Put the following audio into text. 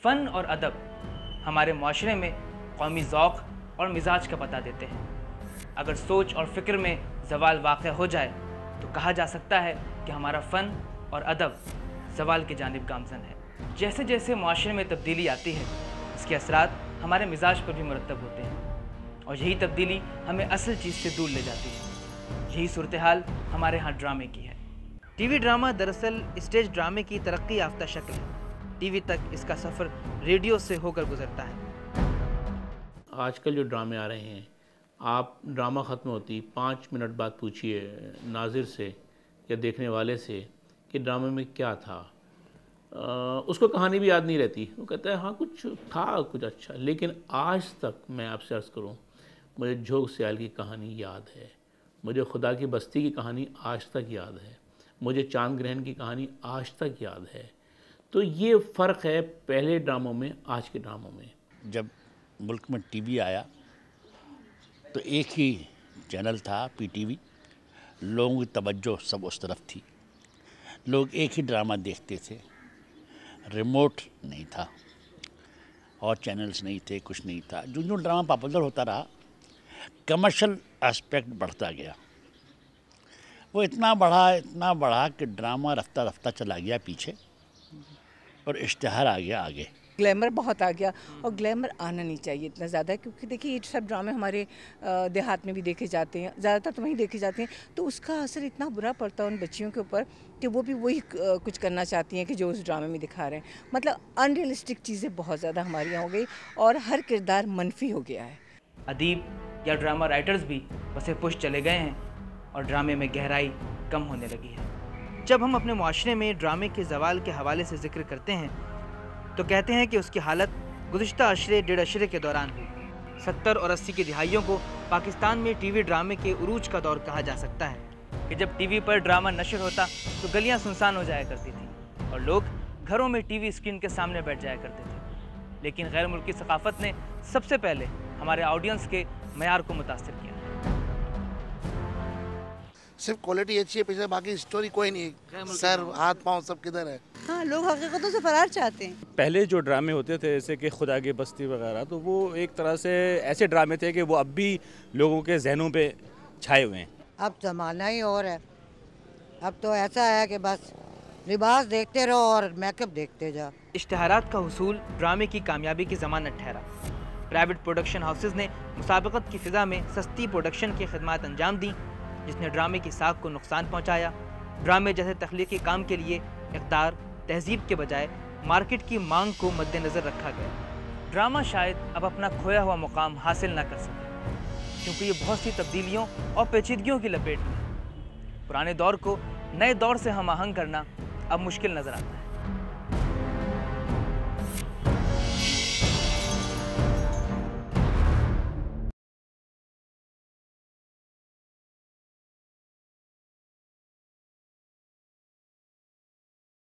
फ़न और अदब हमारे माशरे में कौमी ज़ौक़ और मिजाज का पता देते हैं। अगर सोच और फ़िक्र में ज़वाल वाक़ हो जाए तो कहा जा सकता है कि हमारा फ़न और अदब ज़वाल की जानिब गामज़न है। जैसे जैसे माशरे में तब्दीली आती है, इसके असरात हमारे मिजाज पर भी मुरतब होते हैं और यही तब्दीली हमें असल चीज़ से दूर ले जाती है। यही सूरत हाल हमारे यहाँ ड्रामे की है। टीवी ड्रामा दरअसल स्टेज ड्रामे की तरक्की याफ्ता शक्ल है। टीवी तक इसका सफ़र रेडियो से होकर गुजरता है। आजकल जो ड्रामे आ रहे हैं, आप ड्रामा ख़त्म होती 5 मिनट बाद पूछिए नाज़िर से या देखने वाले से कि ड्रामे में क्या था, उसको कहानी भी याद नहीं रहती। वो कहता है हाँ कुछ था, कुछ अच्छा। लेकिन आज तक मैं आपसे अर्ज़ करूँ, मुझे झोंक सियाल की कहानी याद है, मुझे खुदा की बस्ती की कहानी आज तक याद है, मुझे चांद ग्रहण की कहानी आज तक याद है। तो ये फ़र्क है पहले ड्रामों में आज के ड्रामों में। जब मुल्क में टीवी आया तो एक ही चैनल था, पीटीवी। लोगों की तवज्जो सब उस तरफ थी, लोग एक ही ड्रामा देखते थे, रिमोट नहीं था और चैनल्स नहीं थे, कुछ नहीं था। जो जो ड्रामा पॉपुलर होता रहा, कमर्शियल एस्पेक्ट बढ़ता गया। वो इतना बढ़ा कि ड्रामा रफ्ता रफ्ता चला गया पीछे और इश्तिहार आ गया आगे। ग्लैमर बहुत आ गया और ग्लैमर आना नहीं चाहिए इतना ज़्यादा, क्योंकि देखिए ये सब ड्रामे हमारे देहात में भी देखे जाते हैं, ज़्यादातर तो वहीं देखे जाते हैं। तो उसका असर इतना बुरा पड़ता है उन बच्चियों के ऊपर कि वो भी वही कुछ करना चाहती हैं कि जो उस ड्रामे में दिखा रहे हैं। मतलब अनरियलिस्टिक चीज़ें बहुत ज़्यादा हमारे यहाँ हो गई और हर किरदार मनफी हो गया है। अदीब या ड्रामा राइटर्स भी बसे पुश चले गए हैं और ड्रामे में गहराई कम होने लगी है। जब हम अपने माशरे में ड्रामे के ज़वाल के हवाले से ज़िक्र करते हैं तो कहते हैं कि उसकी हालत गुज़िश्ता अशरे डेढ़ अशरे के दौरान हुई। 70 और 80 की दिहाइयों को पाकिस्तान में टीवी ड्रामे के उरूज का दौर कहा जा सकता है कि जब टीवी पर ड्रामा नशर होता तो गलियां सुनसान हो जाया करती थी और लोग घरों में टीवी स्क्रीन के सामने बैठ जाया करते थे। लेकिन गैर मुल्की सकाफ़त ने सबसे पहले हमारे ऑडियंस के मयार को मुतासिर किया। सिर्फ क्वालिटी अच्छी है, पीछे बाकी स्टोरी कोई नहीं, सर हाथ पाँव सब किधर है। हाँ, लोग हकीकतों से फरार चाहते हैं। पहले जो ड्रामे होते थे जैसे कि खुदा की बस्ती वगैरह, तो वो एक तरह से ऐसे ड्रामे थे कि वो अब भी लोगों के जहनों पे छाए हुए हैं। अब ज़माना ही और है, अब तो ऐसा है कि बस लिबास देखते रहो और मेकअप देखते जाओ। इश्तिहारात का हुसूल ड्रामे की कामयाबी की ज़मानत ठहरा। प्राइवेट प्रोडक्शन हाउसेज ने मुसाबकत की फ़िज़ा में सस्ती प्रोडक्शन की खिदमत अंजाम दी, जिसने ड्रामे की साख को नुकसान पहुंचाया। ड्रामे जैसे तख्लीकी काम के लिए इक़्तिदार तहजीब के बजाय मार्केट की मांग को मद्देनज़र रखा गया। ड्रामा शायद अब अपना खोया हुआ मुकाम हासिल ना कर सके, क्योंकि ये बहुत सी तब्दीलियों और पेचीदगियों की लपेट में। पुराने दौर को नए दौर से हम आहंग करना अब मुश्किल नज़र आता है।